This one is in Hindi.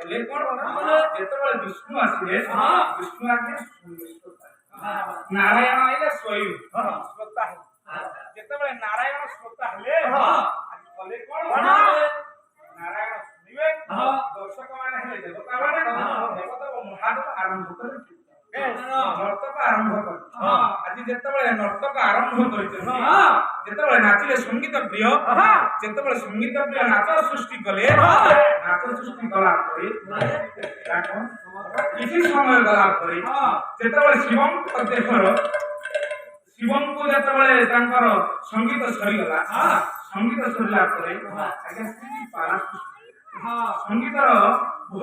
कले कोन जेतबेले विष्णु आसीले विष्णु आके नारायण आइले स्वयं श्रोता है जेतबेले नारायण श्रोता हले आज कले कोन नारायण सुनिबे दर्शक माने हले देवता माने देवता महादेव आरंभ करे नर्तक आरंभ करे आज जेतबेले नर्तक आरंभ करिते जेतबेले नाचिले संगीत प्रिय जेतबेले संगीत प्रिय नाच सृष्टि कले नाच सृष्टि कला करे किसी समय गला करे जेतबेले शिवम देहर शिवम को जेतबेले तांकर संगीत सरी गला संगीत सरीला करे आगे स्थिति पारा संगीतर